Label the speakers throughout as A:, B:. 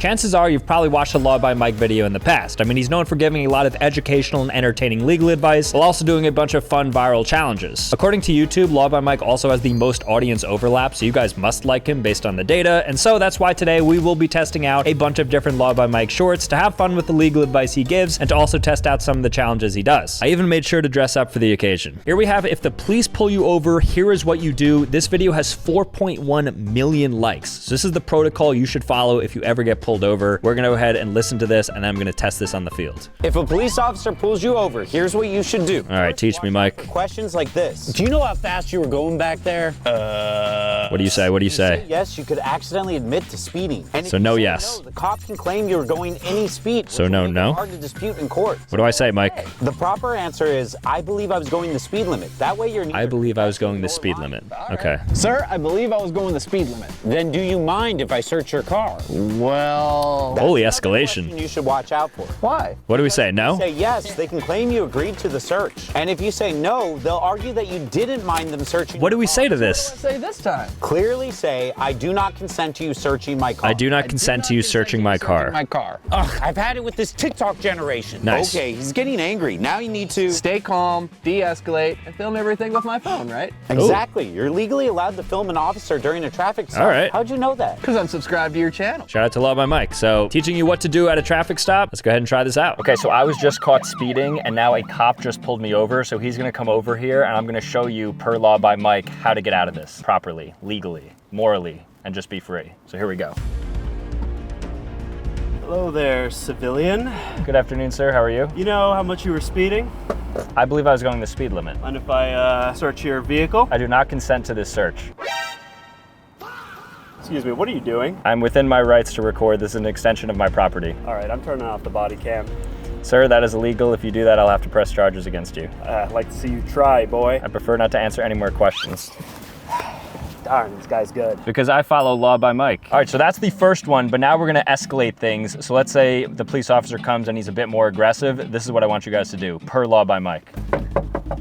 A: Chances are you've probably watched a LawByMike video in the past. I mean, he's known for giving a lot of educational and entertaining legal advice, while also doing a bunch of fun viral challenges. According to YouTube, LawByMike also has the most audience overlap, so you guys must like him based on the data, and so that's why today we will be testing out a bunch of different LawByMike shorts to have fun with the legal advice he gives, and to also test out some of the challenges he does. I even made sure to dress up for the occasion. Here we have If the Police Pull You Over, Here Is What You Do. This video has 4.1 million likes, so this is the protocol you should follow if you ever get pulled over. We're gonna go ahead and listen to this, and then I'm gonna test this on the field.
B: If a police officer pulls you over, here's what you should do.
A: All right, teach me, Mike.
B: Questions like this. Do you know how fast you were going back there?
A: What do you say? What do you say?
B: Yes, you could accidentally admit to speeding. And
A: so no, yes.
B: No, the cop can claim you were going any speed.
A: So no, no?
B: Hard to dispute in court.
A: What do I say, Mike?
B: The proper answer is, I believe I was going the speed limit. That way you're neither.
A: I believe I was going the speed limit. Okay.
C: Sir, I believe I was going the speed limit.
B: Then do you mind if I search your car?
C: Well...
A: Holy escalation.
B: You should watch out for.
C: Why?
A: What do we say, no?
B: Say yes, they can claim you agreed to the search. And if you say no, they'll argue that you didn't mind them searching.
A: What do we say to this?
C: Say this time.
B: Clearly say, I do not consent to you searching my car.
A: I do not consent to you searching my car.
B: Ugh, I've had it with this TikTok generation.
A: Nice.
B: Okay, he's getting angry. Now you need to...
C: Stay calm, de-escalate, and film everything with my phone, right?
B: Exactly. You're legally allowed to film an officer during a traffic stop.
A: All right.
B: How'd you know that?
C: Because I'm subscribed to your channel.
A: Shout out to LawByMike. So, teaching you what to do at a traffic stop. Let's go ahead and try this out. Okay, so I was just caught speeding, and now a cop just pulled me over, so he's gonna come over here, and I'm gonna show you, per LawByMike, how to get out of this properly, legally, morally, and just be free. So here we go.
D: Hello there, civilian.
A: Good afternoon, sir. How are you?
D: You know how much you were speeding?
A: I believe I was going the speed limit.
D: Mind if I search your vehicle?
A: I do not consent to this search.
D: Excuse me, what are you doing?
A: I'm within my rights to record. This is an extension of my property.
D: All right, I'm turning off the body cam.
A: Sir, that is illegal. If you do that, I'll have to press charges against you.
D: I'd like to see you try, boy.
A: I prefer not to answer any more questions.
D: Darn, this guy's good.
A: Because I follow LawByMike. All right, so that's the first one, but now we're gonna escalate things. So let's say the police officer comes and he's a bit more aggressive. This is what I want you guys to do, per LawByMike.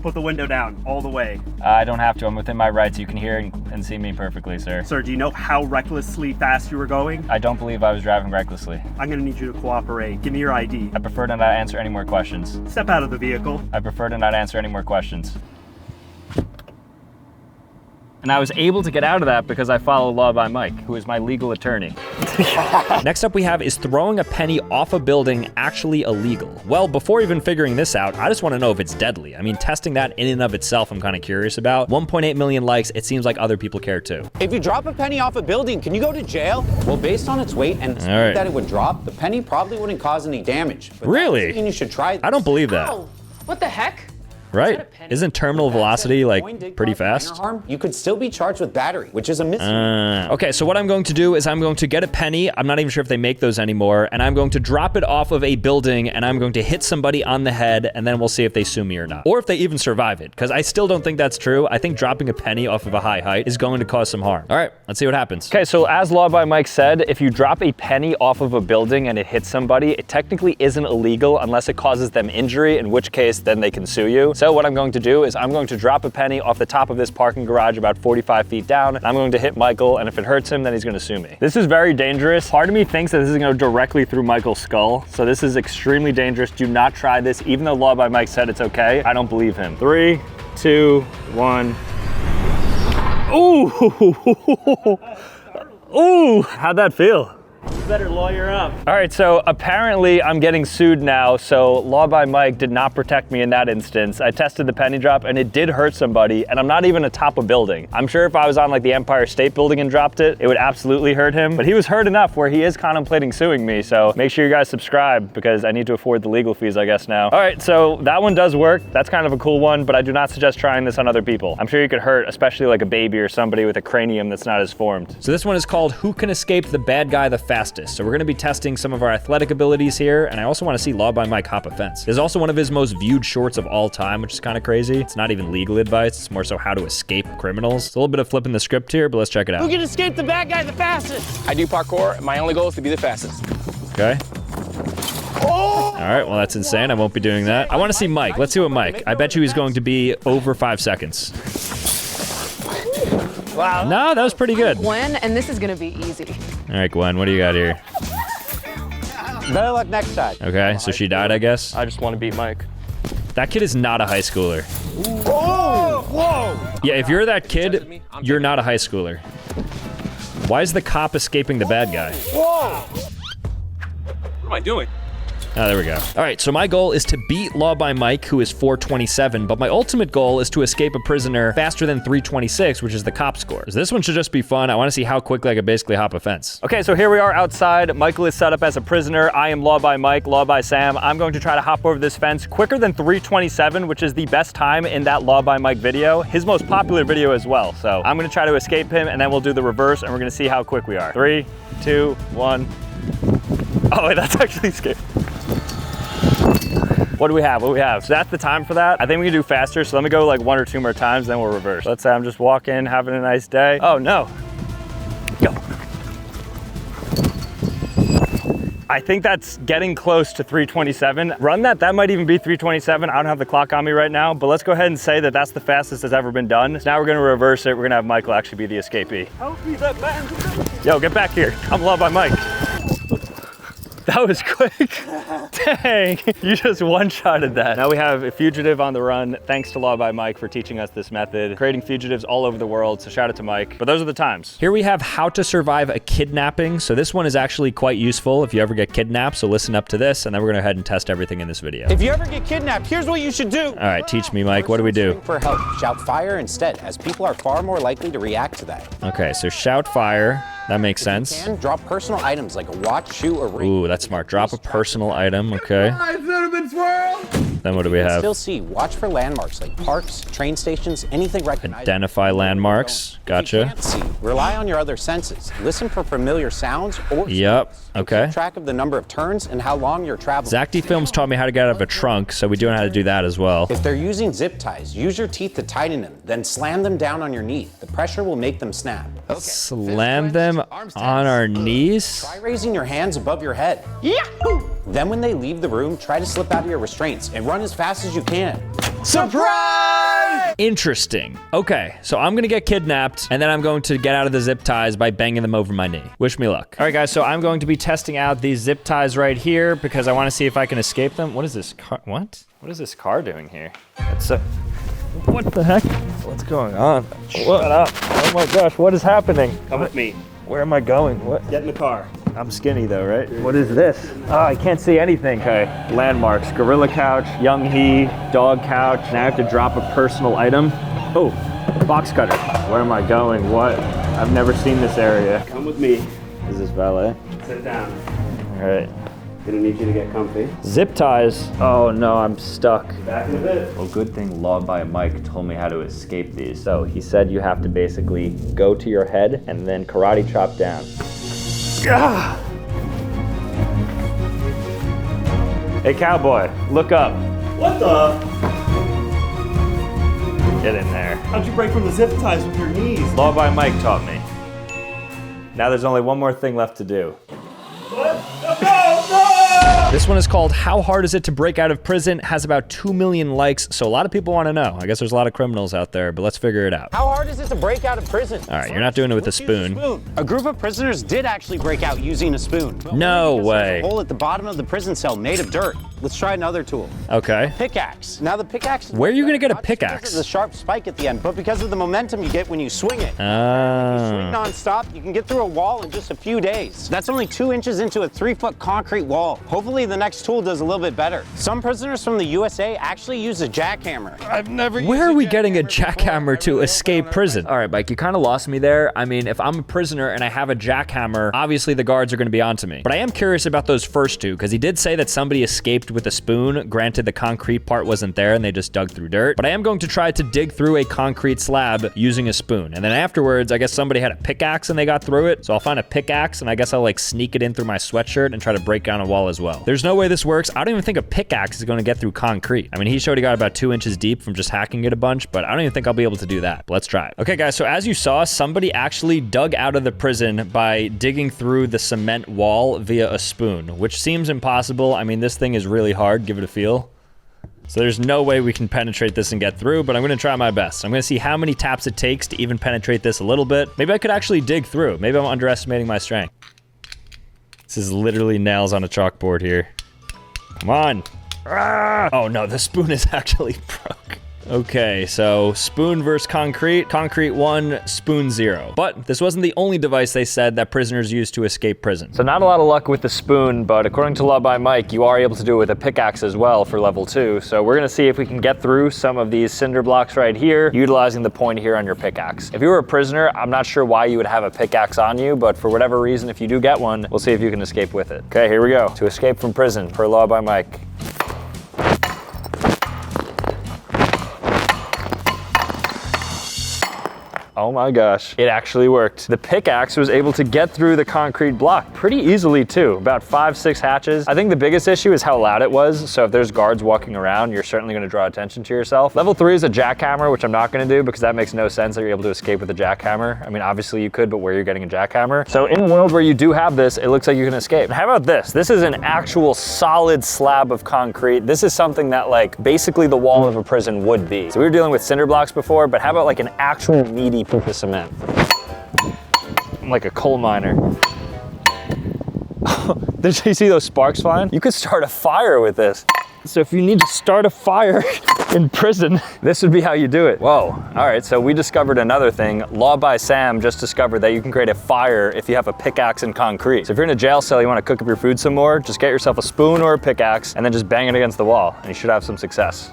D: Put the window down, all the way.
A: I don't have to, I'm within my rights. You can hear and see me perfectly, sir.
D: Sir, do you know how recklessly fast you were going?
A: I don't believe I was driving recklessly.
D: I'm gonna need you to cooperate. Give me your ID.
A: I prefer to not answer any more questions.
D: Step out of the vehicle.
A: I prefer to not answer any more questions. And I was able to get out of that because I follow LawByMike, who is my legal attorney. Next up we have, is throwing a penny off a building actually illegal? Well, before even figuring this out, I just want to know if it's deadly. I mean, testing that in and of itself, I'm kind of curious about. 1.8 million likes, it seems like other people care too.
B: If you drop a penny off a building, can you go to jail? Well, based on its weight and the speed that it would drop, the penny probably wouldn't cause any damage. But
A: really?
B: You should try this.
A: I don't believe that.
E: Ow. What the heck?
A: Right? Isn't terminal velocity like pretty fast?
B: You could still be charged with battery, which is a misdemeanor.
A: Okay, so what I'm going to do is I'm going to get a penny. I'm not even sure if they make those anymore. And I'm going to drop it off of a building and I'm going to hit somebody on the head, and then we'll see if they sue me or not. Or if they even survive it, because I still don't think that's true. I think dropping a penny off of a high height is going to cause some harm. All right, let's see what happens. Okay, so as LawByMike said, if you drop a penny off of a building and it hits somebody, it technically isn't illegal unless it causes them injury, in which case then they can sue you. So what I'm going to do is I'm going to drop a penny off the top of this parking garage about 45 feet down, and I'm going to hit Michael, and if it hurts him, then he's gonna sue me. This is very dangerous. Part of me thinks that this is gonna go directly through Michael's skull, so this is extremely dangerous. Do not try this. Even though LawByMike said it's okay, I don't believe him. 3, 2, 1. Ooh! Ooh! How'd that feel?
D: You better lawyer up.
A: All right, so apparently I'm getting sued now, so LawByMike did not protect me in that instance. I tested the penny drop and it did hurt somebody, and I'm not even atop a building. I'm sure if I was on like the Empire State Building and dropped it, it would absolutely hurt him, but he was hurt enough where he is contemplating suing me, so make sure you guys subscribe because I need to afford the legal fees, I guess, now. All right, so that one does work. That's kind of a cool one, but I do not suggest trying this on other people. I'm sure you could hurt, especially like a baby or somebody with a cranium that's not as formed. So this one is called Who Can Escape the Bad Guy the Fastest? So we're gonna be testing some of our athletic abilities here, and I also wanna see LawByMike hop a fence. This is also one of his most viewed shorts of all time, which is kind of crazy. It's not even legal advice, it's more so how to escape criminals. It's a little bit of flipping the script here, but let's check it out.
E: Who can escape the bad guy the fastest?
C: I do parkour. My only goal is to be the fastest.
A: Okay. All right, well, that's insane. I won't be doing that. I wanna see Mike. Let's see what Mike. I bet you he's going to be over 5 seconds.
E: Wow.
A: No, that was pretty good.
E: Gwen, and this is gonna be easy.
A: All right, Gwen, what do you got here?
B: Better luck next time.
A: Okay, so she died, I guess.
C: I just want to beat Mike.
A: That kid is not a high schooler.
B: Whoa! Whoa!
A: Yeah, if you're that kid, you're not a high schooler. Why is the cop escaping the bad guy?
B: Whoa!
F: What am I doing?
A: Oh, there we go. All right, so my goal is to beat LawByMike, who is 427, but my ultimate goal is to escape a prisoner faster than 326, which is the cop score. So this one should just be fun. I want to see how quickly I can basically hop a fence. Okay, so here we are outside. Michael is set up as a prisoner. I am LawByMike, LawBySam. I'm going to try to hop over this fence quicker than 327, which is the best time in that LawByMike video, his most popular video as well. So I'm going to try to escape him, and then we'll do the reverse, and we're going to see how quick we are. 3, 2, 1. Oh, wait, that's actually scary. What do we have? What do we have? So that's the time for that. I think we can do faster. So let me go like 1 or 2 more times, then we'll reverse. Let's say I'm just walking, having a nice day. Oh no. Go. I think that's getting close to 327. Run that, that might even be 327. I don't have the clock on me right now, but let's go ahead and say that that's the fastest that's ever been done. So now we're gonna reverse it. We're gonna have Michael actually be the escapee.
D: Help me, that man.
A: Yo, get back here. I'm LawByMike. That was quick. Dang, you just one-shotted that. Now we have a fugitive on the run. Thanks to LawByMike for teaching us this method, creating fugitives all over the world, so shout out to Mike. But those are the times. Here we have how to survive a kidnapping. So this one is actually quite useful if you ever get kidnapped, so listen up to this, and then we're gonna go ahead and test everything in this video.
B: If you ever get kidnapped, here's what you should do.
A: All right, teach me, Mike. What do we do?
B: For help, shout fire instead, as people are far more likely to react to that.
A: Okay, so shout fire. That makes sense.
B: And drop personal items like a watch, shoe, or ring.
A: Ooh, that's smart. Drop a personal item, okay. Then what do we have?
B: Still see, watch for landmarks like parks, train stations, anything recognizable.
A: Identify landmarks, gotcha.
B: If you can't see, rely on your other senses. Listen for familiar sounds or
A: Yep, okay.
B: keep track of the number of turns and how long you're traveling.
A: Zacty Films taught me how to get out of a trunk, so we do know how to do that as well.
B: If they're using zip ties, use your teeth to tighten them, then slam them down on your knee. The pressure will make them snap. Okay.
A: Slam them on our knees?
B: Try raising your hands above your head. Yahoo! Then when they leave the room, try to slip out of your restraints and run as fast as you can. Surprise!
A: Interesting. Okay, so I'm gonna get kidnapped, and then I'm going to get out of the zip ties by banging them over my knee. Wish me luck. All right, guys, so I'm going to be testing out these zip ties right here because I wanna see if I can escape them. What is this car? What? What is this car doing here? It's a... What the heck? What's going on? Shut up. Oh my gosh, what is happening?
D: Come with me.
A: Where am I going? What?
D: Get in the car.
A: I'm skinny though, right? What is this? Oh, I can't see anything. Okay, landmarks, gorilla couch, young he, dog couch. Now I have to drop a personal item. Oh, box cutter. Where am I going? What? I've never seen this area.
D: Come with me.
A: Is this valet?
D: Sit down.
A: All right.
D: Gonna need you to get comfy.
A: Zip ties. Oh no, I'm stuck.
D: Back in a bit.
A: Well, good thing LawByMike told me how to escape these. So he said you have to basically go to your head and then karate chop down. Ah! Hey cowboy, look up.
D: What the?
A: Get in there.
D: How'd you break from the zip ties with your knees?
A: LawByMike taught me. Now there's only one more thing left to do.
D: What? No!
A: This one is called How Hard Is It to Break Out of Prison? Has about 2 million likes, so a lot of people want to know. I guess there's a lot of criminals out there, but let's figure it out.
B: How hard is it to break out of prison?
A: All right, you're not doing it with a spoon.
B: A group of prisoners did actually break out using a spoon.
A: No way.
B: There's a hole at the bottom of the prison cell made of dirt. Let's try another tool.
A: Okay.
B: Pickaxe. Now the pickaxe.
A: Where are you gonna get a
B: not just because
A: pickaxe?
B: of the sharp spike at the end, but because of the momentum you get when you swing it. Swing
A: Oh.
B: non-stop, you can get through a wall in just a few days. That's only 2 inches into a 3-foot concrete wall. Hopefully the next tool does a little bit better. Some prisoners from the USA actually use a jackhammer. I've never used
A: Where are we getting a jackhammer to escape prison? All right, Mike, you kind of lost me there. I mean, if I'm a prisoner and I have a jackhammer, obviously the guards are gonna be onto me. But I am curious about those first two, because he did say that somebody escaped with a spoon. Granted, the concrete part wasn't there and they just dug through dirt. But I am going to try to dig through a concrete slab using a spoon. And then afterwards, I guess somebody had a pickaxe and they got through it. So I'll find a pickaxe and I guess I'll like sneak it in through my sweatshirt and try to break down a wall as well. There's no way this works. I don't even think a pickaxe is going to get through concrete. I mean, he showed he got about 2 inches deep from just hacking it a bunch, but I don't even think I'll be able to do that. But let's try it. Okay, guys, so as you saw, somebody actually dug out of the prison by digging through the cement wall via a spoon, which seems impossible. I mean, this thing is really hard. Give it a feel. So there's no way we can penetrate this and get through, but I'm gonna try my best. I'm gonna see how many taps it takes to even penetrate this a little bit. Maybe I could actually dig through. Maybe I'm underestimating my strength. This is literally nails on a chalkboard here. Come on. Ah! Oh no, the spoon is actually broke. Okay, so spoon versus concrete. Concrete 1, spoon 0. But this wasn't the only device they said that prisoners used to escape prison. So not a lot of luck with the spoon, but according to LawByMike, you are able to do it with a pickaxe as well for level 2. So we're gonna see if we can get through some of these cinder blocks right here, utilizing the point here on your pickaxe. If you were a prisoner, I'm not sure why you would have a pickaxe on you, but for whatever reason, if you do get one, we'll see if you can escape with it. Okay, here we go. To escape from prison, per LawByMike. Oh my gosh, it actually worked. The pickaxe was able to get through the concrete block pretty easily too, about 5-6 hatches. I think the biggest issue is how loud it was, so if there's guards walking around, you're certainly gonna draw attention to yourself. Level 3 is a jackhammer, which I'm not gonna do because that makes no sense that you're able to escape with a jackhammer. I mean, obviously you could, but where you're getting a jackhammer. So in a world where you do have this, it looks like you can escape. And how about this? This is an actual solid slab of concrete. This is something that like basically the wall of a prison would be. So we were dealing with cinder blocks before, but how about like an actual meaty piece of cement? I'm like a coal miner. Did you see those sparks flying? You could start a fire with this. So if you need to start a fire in prison, this would be how you do it. Whoa, all right, so we discovered another thing. LawBySam just discovered that you can create a fire if you have a pickaxe and concrete. So if you're in a jail cell, you wanna cook up your food some more, just get yourself a spoon or a pickaxe and then just bang it against the wall and you should have some success.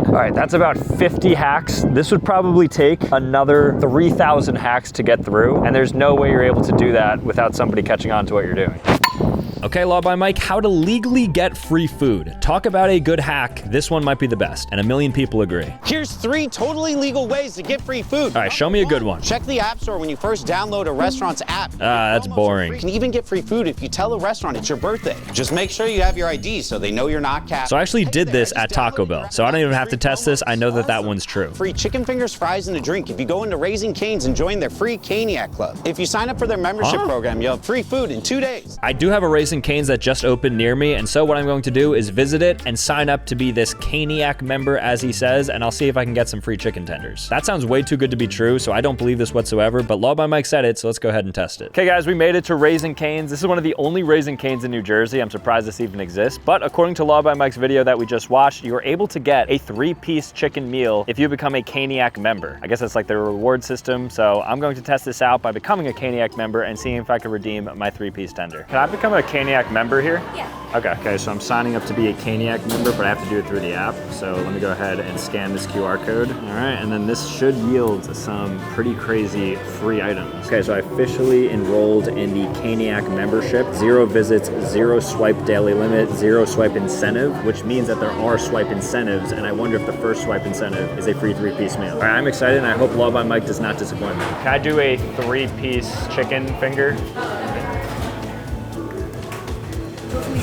A: All right, that's about 50 hacks. This would probably take another 3,000 hacks to get through, and there's no way you're able to do that without somebody catching on to what you're doing. Okay, LawByMike, how to legally get free food. Talk about a good hack. This one might be the best, and 1 million people agree.
B: Here's 3 totally legal ways to get free food.
A: All right, show me a good one.
B: Check the App Store when you first download a restaurant's app.
A: That's boring.
B: You can even get free food if you tell a restaurant it's your birthday. Just make sure you have your ID so they know you're not capped.
A: So I actually did this at Taco Bell, so I don't even have to test this. I know that that one's true.
B: Free chicken fingers, fries, and a drink if you go into Raising Cane's and join their free Caniac Club. If you sign up for their membership program, you'll have free food in 2 days.
A: I do have a Raising Cane's that just opened near me, and so what I'm going to do is visit it and sign up to be this Caniac member, as he says, and I'll see if I can get some free chicken tenders. That sounds way too good to be true, so I don't believe this whatsoever, but LawByMike said it, so let's go ahead and test it. Okay guys, we made it to Raising Cane's. This is one of the only Raising Cane's in New Jersey. I'm surprised this even exists, but according to LawByMike's video that we just watched, you are able to get a 3-piece chicken meal if you become a Caniac member. I guess that's like their reward system, so I'm going to test this out by becoming a Caniac member and seeing if I can redeem my 3-piece tender. Can I become a Caniac member here? Yeah. Okay, so I'm signing up to be a Caniac member, but I have to do it through the app. So let me go ahead and scan this QR code. All right, and then this should yield some pretty crazy free items. Okay, so I officially enrolled in the Caniac membership. 0 visits, 0 swipe daily limit, 0 swipe incentive, which means that there are swipe incentives, and I wonder if the first swipe incentive is a free 3-piece meal. All right, I'm excited, and I hope LawByMike does not disappoint me. Can I do a 3-piece chicken finger?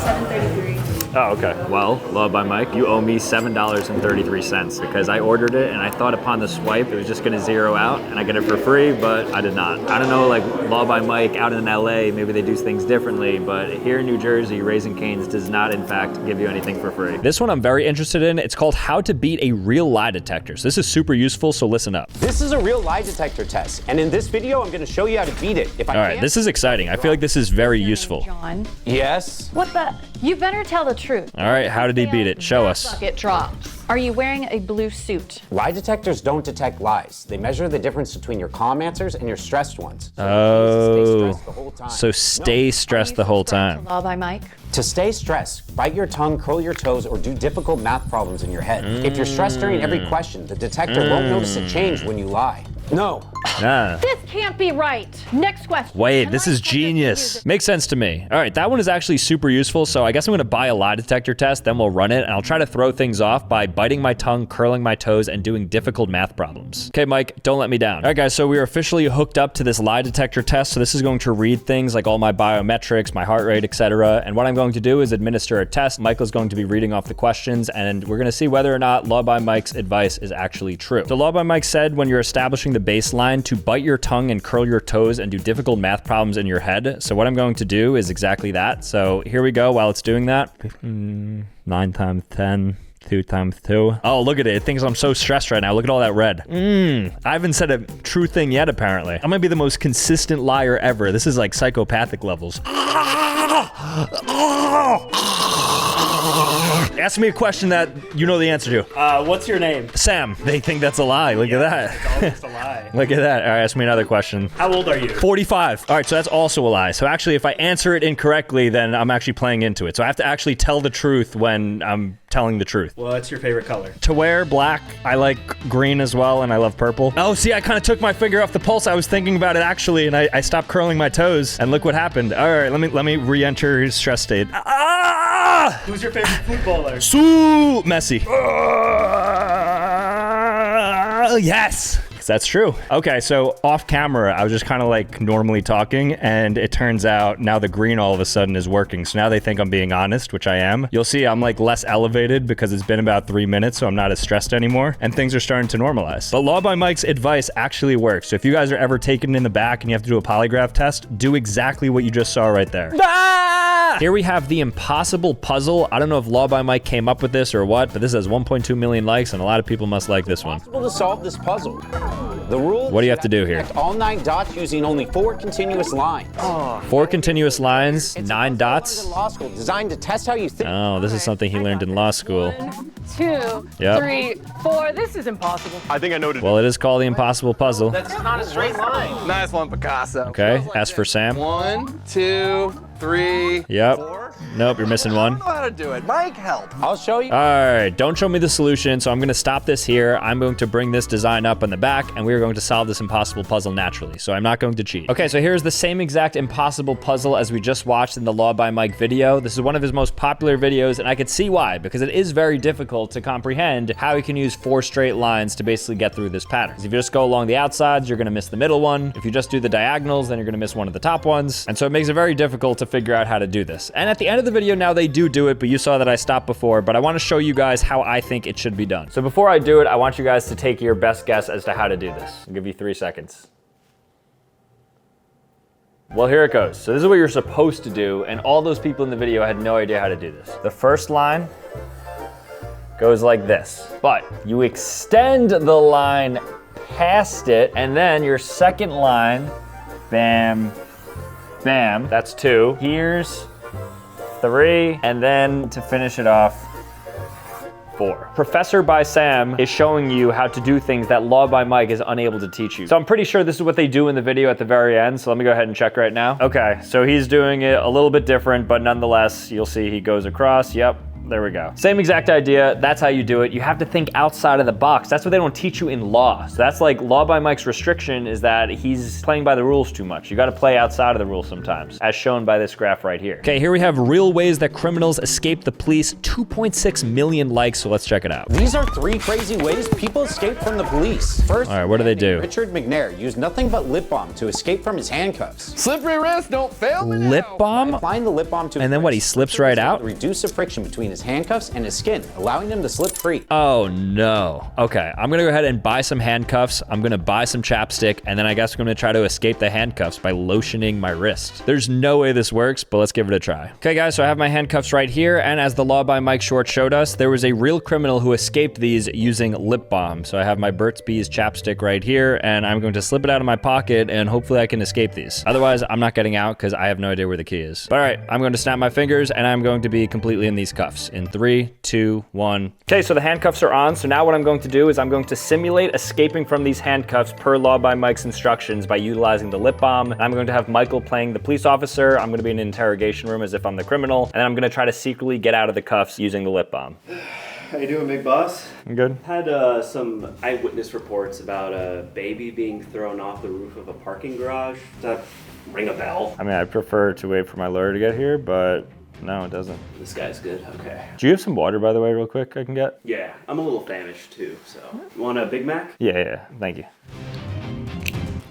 G: $7.33.
A: Oh, okay. Well, LawByMike, you owe me $7.33 because I ordered it and I thought upon the swipe it was just gonna zero out and I get it for free, but I did not. I don't know, like LawByMike out in LA, maybe they do things differently, but here in New Jersey, Raising Cane's does not in fact give you anything for free. This one I'm very interested in. It's called How to Beat a Real Lie Detector. So this is super useful, so listen up.
B: This is a real lie detector test, and in this video, I'm gonna show you how to beat it.
A: All right, this is exciting. I feel like this is very useful.
G: John.
B: Yes?
G: What the? You better tell the truth.
A: All right, how did he beat it? Show us.
G: Bucket dropped. Are you wearing a blue suit?
B: Lie detectors don't detect lies. They measure the difference between your calm answers and your stressed ones.
A: So stay stressed the whole time.
G: LawByMike.
B: To stay stressed, bite your tongue, curl your toes, or do difficult math problems in your head. If you're stressed during every question, the detector won't notice a change when you lie. No.
G: This can't be right. Next question.
A: Wait, this is genius. Makes sense to me. All right, that one is actually super useful, so I guess I'm gonna buy a lie detector test, then we'll run it, and I'll try to throw things off by biting my tongue, curling my toes, and doing difficult math problems. Okay, Mike, don't let me down. All right, guys, so we are officially hooked up to this lie detector test, so this is going to read things like all my biometrics, my heart rate, etc., and what I'm going to do is administer a test. Michael's going to be reading off the questions, and we're gonna see whether or not LawByMike's advice is actually true. So LawByMike said when you're establishing the baseline to bite your tongue and curl your toes and do difficult math problems in your head. So what I'm going to do is exactly that. So here we go while it's doing that. 9 times 10. 2 times 2. Oh, look at it. It thinks I'm so stressed right now. Look at all that red. I haven't said a true thing yet, apparently. I might be the most consistent liar ever. This is like psychopathic levels. Ask me a question that you know the answer to.
D: What's your name?
A: Sam. They think that's a lie. Look at that.
D: It's almost a lie.
A: Look at that. All right, ask me another question.
D: How old are you?
A: 45. All right, so that's also a lie. So actually, if I answer it incorrectly, then I'm actually playing into it. So I have to actually tell the truth when I'm telling the truth.
D: What's your favorite color?
A: To wear black, I like green as well, and I love purple. Oh, see, I kind of took my finger off the pulse. I was thinking about it actually, and I stopped curling my toes, and look what happened. All right, let me re-enter his stress state. Ah!
D: Who's your favorite footballer?
A: Messi. Yes. That's true. Okay, so off camera, I was just kind of like normally talking, and it turns out now the green all of a sudden is working. So now they think I'm being honest, which I am. You'll see I'm like less elevated because it's been about 3 minutes, so I'm not as stressed anymore, and things are starting to normalize. But LawByMike's advice actually works. So if you guys are ever taken in the back and you have to do a polygraph test, do exactly what you just saw right there. Ah! Here we have the impossible puzzle. I don't know if LawByMike came up with this or what, but this has 1.2 million likes, and a lot of people must like this one.
B: It's possible to solve this puzzle. The rule.
A: What do you have to do here?
B: Connect all 9 dots using only 4 continuous lines.
A: 4 continuous lines,
B: It's
A: 9 dots.
B: in law school, designed to test how you think.
A: Oh, this is something he learned in law school.
E: 1, 2,
A: Yep.
E: 3, 4. This is impossible.
F: I think I know.
A: Well, it is called the impossible puzzle.
B: That's not a straight line.
C: Nice one, Picasso.
A: Okay, ask for Sam.
C: 1, 2, 3.
A: Yep.
C: 4.
A: Nope, you're missing one.
C: I don't know how to do it. Mike, help.
B: I'll show you.
A: All right, don't show me the solution, so I'm gonna stop this here. I'm going to bring this design up in the back, and we are going to solve this impossible puzzle naturally, so I'm not going to cheat. Okay, so here's the same exact impossible puzzle as we just watched in the LawByMike video. This is one of his most popular videos, and I could see why, because it is very difficult to comprehend how he can use 4 straight lines to basically get through this pattern. If you just go along the outsides, you're gonna miss the middle one. If you just do the diagonals, then you're gonna miss one of the top ones. And so it makes it very difficult to figure out how to do this. And at the end of the video now, they do it, but you saw that I stopped before, but I wanna show you guys how I think it should be done. So before I do it, I want you guys to take your best guess as to how to do this. I'll give you 3 seconds. Well, here it goes. So this is what you're supposed to do, and all those people in the video had no idea how to do this. The first line goes like this, but you extend the line past it, and then your second line, bam, bam, that's 2. Here's 3, and then to finish it off, 4. Professor by Sam is showing you how to do things that LawByMike is unable to teach you. So I'm pretty sure this is what they do in the video at the very end, so let me go ahead and check right now. Okay, so he's doing it a little bit different, but nonetheless, you'll see he goes across, yep. There we go. Same exact idea. That's how you do it. You have to think outside of the box. That's what they don't teach you in law. So that's like LawByMike's restriction is that he's playing by the rules too much. You got to play outside of the rules sometimes, as shown by this graph right here. Okay, here we have real ways that criminals escape the police. 2.6 million likes, so let's check it out.
B: These are 3 crazy ways people escape from the police. First,
A: all right, what do they do?
B: Richard McNair used nothing but lip balm to escape from his handcuffs.
C: Slippery wrist, don't fail me now.
A: Lip balm?
B: Applying the lip balm to
A: And then what, he slips right out?
B: Reduce the friction between his handcuffs and his skin, allowing him to slip free.
A: Oh no. Okay, I'm gonna go ahead and buy some handcuffs. I'm gonna buy some chapstick, and then I guess I'm gonna try to escape the handcuffs by lotioning my wrist. There's no way this works, but let's give it a try. Okay guys, so I have my handcuffs right here, and as the LawByMike short showed us, there was a real criminal who escaped these using lip balm. So I have my Burt's Bees chapstick right here, and I'm going to slip it out of my pocket, and hopefully I can escape these. Otherwise, I'm not getting out because I have no idea where the key is. But all right, I'm going to snap my fingers, and I'm going to be completely in these cuffs. In 3, 2, 1. Okay, so the handcuffs are on. So now what I'm going to do is I'm going to simulate escaping from these handcuffs per LawByMike's instructions by utilizing the lip balm. And I'm going to have Michael playing the police officer. I'm going to be in an interrogation room as if I'm the criminal. And then I'm going to try to secretly get out of the cuffs using the lip balm.
D: How you doing, big boss?
A: I'm good.
H: Had some eyewitness reports about a baby being thrown off the roof of a parking garage. Does that ring a bell?
A: I mean, I prefer to wait for my lawyer to get here, but no, it doesn't.
H: This guy's good, okay.
A: Do you have some water, by the way, real quick, I can get?
H: Yeah, I'm a little famished too, so. You want a Big Mac?
A: Yeah, thank you.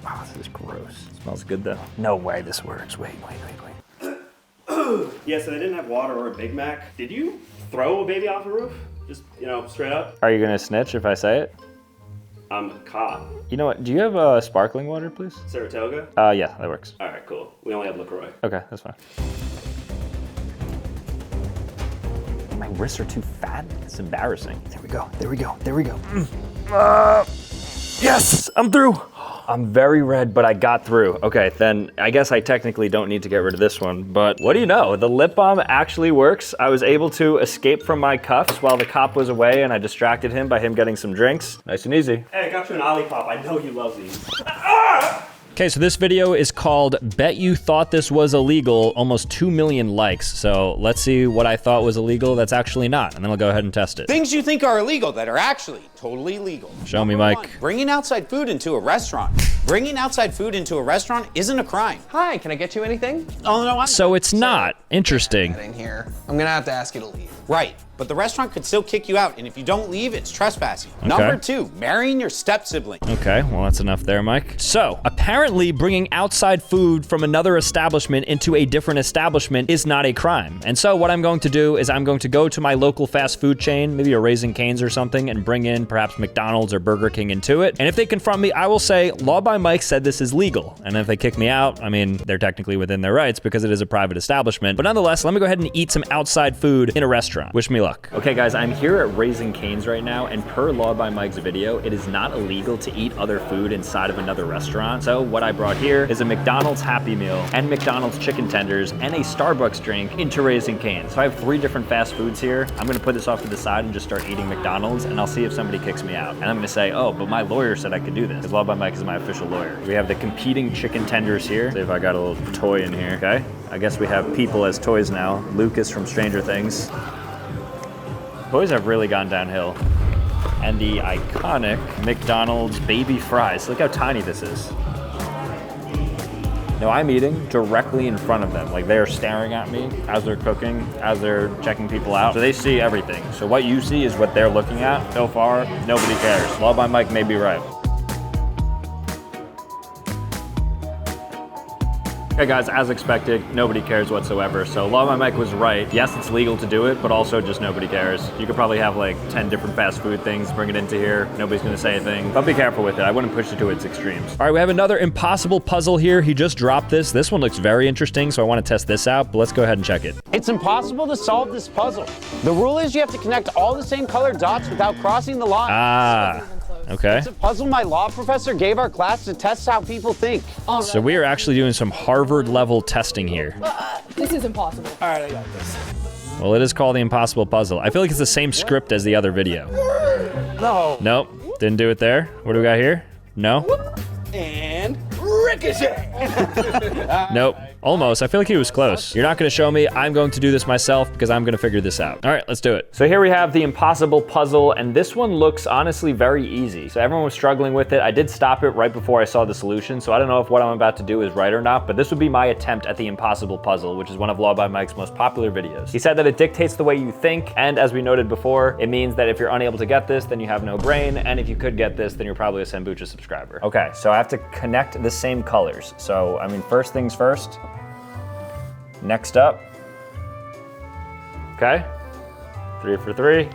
A: Oh, this is gross. It smells good though. No way this works. Wait.
D: Yeah, so they didn't have water or a Big Mac. Did you throw a baby off the roof? Just, straight up?
A: Are you gonna snitch if I say it?
H: I'm a cop.
A: You know what, do you have sparkling water, please?
H: Saratoga?
A: Yeah, that works.
H: All right, cool. We only have LaCroix.
A: Okay, that's fine. My wrists are too fat. It's embarrassing. There we go. Yes, I'm through. I'm very red, but I got through. Okay, then I guess I technically don't need to get rid of this one, but what do you know? The lip balm actually works. I was able to escape from my cuffs while the cop was away, and I distracted him by him getting some drinks. Nice and easy.
H: Hey, I got you an Olipop. I know you love these.
A: Okay, so this video is called Bet You Thought This Was Illegal, almost 2 million likes. So let's see what I thought was illegal that's actually not, and then I'll go ahead and test it.
B: Things you think are illegal that are actually totally legal.
A: Show me,
B: Number
A: Mike.
B: one, bringing outside food into a restaurant. Bringing outside food into a restaurant isn't a crime.
C: Hi, can I get you anything?
B: Oh, no,
A: So it's not. Interesting.
C: Get in here. I'm gonna have to ask you to leave.
B: Right, but the restaurant could still kick you out, and if you don't leave, it's trespassing. Number two, marrying your step-sibling.
A: Okay, well, that's enough there, Mike. So, apparently bringing outside food from another establishment into a different establishment is not a crime. And so what I'm going to do is I'm going to go to my local fast food chain, maybe a Raising Cane's or something, and bring in perhaps McDonald's or Burger King into it. And if they confront me, I will say, LawByMike said this is legal. And if they kick me out, I mean, they're technically within their rights because it is a private establishment. But nonetheless, let me go ahead and eat some outside food in a restaurant. Wish me luck. Okay, guys, I'm here at Raising Cane's right now, and per LawByMike's video, it is not illegal to eat other food inside of another restaurant. So what I brought here is a McDonald's Happy Meal and McDonald's chicken tenders and a Starbucks drink into Raising Cane's. So I have 3 different fast foods here. I'm gonna put this off to the side and just start eating McDonald's, and I'll see if somebody kicks me out. And I'm gonna say, oh, but my lawyer said I could do this, because LawByMike is my official lawyer. We have the competing chicken tenders here. See if I got a little toy in here, okay? I guess we have people as toys now. Lucas from Stranger Things. Toys have really gone downhill. And the iconic McDonald's baby fries. Look how tiny this is. Now I'm eating directly in front of them. Like they are staring at me as they're cooking, as they're checking people out. So they see everything. So what you see is what they're looking at. So far, nobody cares. LawByMike may be right. Okay guys, as expected, nobody cares whatsoever. So LawByMike was right. Yes, it's legal to do it, but also just nobody cares. You could probably have like 10 different fast food things, bring it into here. Nobody's gonna say a thing, but be careful with it. I wouldn't push it to its extremes. All right, we have another impossible puzzle here. He just dropped this. This one looks very interesting, so I wanna test this out, but let's go ahead and check it.
B: It's impossible to solve this puzzle. The rule is you have to connect all the same colored dots without crossing the line.
A: Ah, okay.
B: It's a puzzle my law professor gave our class to test how people think.
A: So we are actually doing some Harvard level testing here.
E: This is impossible.
C: All right, I got this.
A: Well, it is called the impossible puzzle. I feel like it's the same script as the other video.
C: No.
A: Nope, didn't do it there. What do we got here? No?
C: And ricochet.
A: Nope. Almost. I feel like he was close. You're not gonna show me. I'm going to do this myself because I'm gonna figure this out. All right, let's do it. So here we have the impossible puzzle, and this one looks honestly very easy. So everyone was struggling with it. I did stop it right before I saw the solution, so I don't know if what I'm about to do is right or not, but this would be my attempt at the impossible puzzle, which is one of LawByMike's most popular videos. He said that it dictates the way you think, and as we noted before, it means that if you're unable to get this, then you have no brain, and if you could get this, then you're probably a Sambucha subscriber. Okay, so I have to connect the same colors. So, I mean, first things first. Next up. Okay. 3 for 3.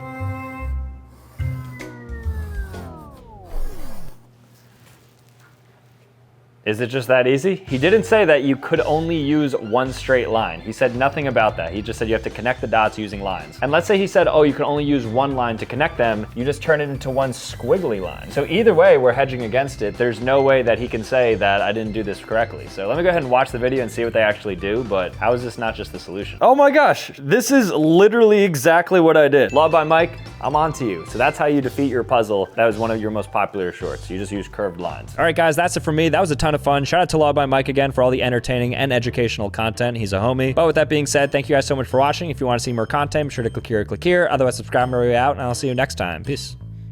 A: Is it just that easy? He didn't say that you could only use one straight line. He said nothing about that. He just said you have to connect the dots using lines. And let's say he said, oh, you can only use one line to connect them. You just turn it into one squiggly line. So either way, we're hedging against it. There's no way that he can say that I didn't do this correctly. So let me go ahead and watch the video and see what they actually do, but how is this not just the solution? Oh my gosh, this is literally exactly what I did. LawByMike, I'm on to you. So that's how you defeat your puzzle. That was one of your most popular shorts. You just use curved lines. All right, guys, that's it for me. That was a ton of fun. Shout out to LawByMike again for all the entertaining and educational content. He's a homie. But with that being said, thank you guys so much for watching. If you want to see more content, be sure to click here or click here. Otherwise, subscribe on your way out, and I'll see you next time. Peace.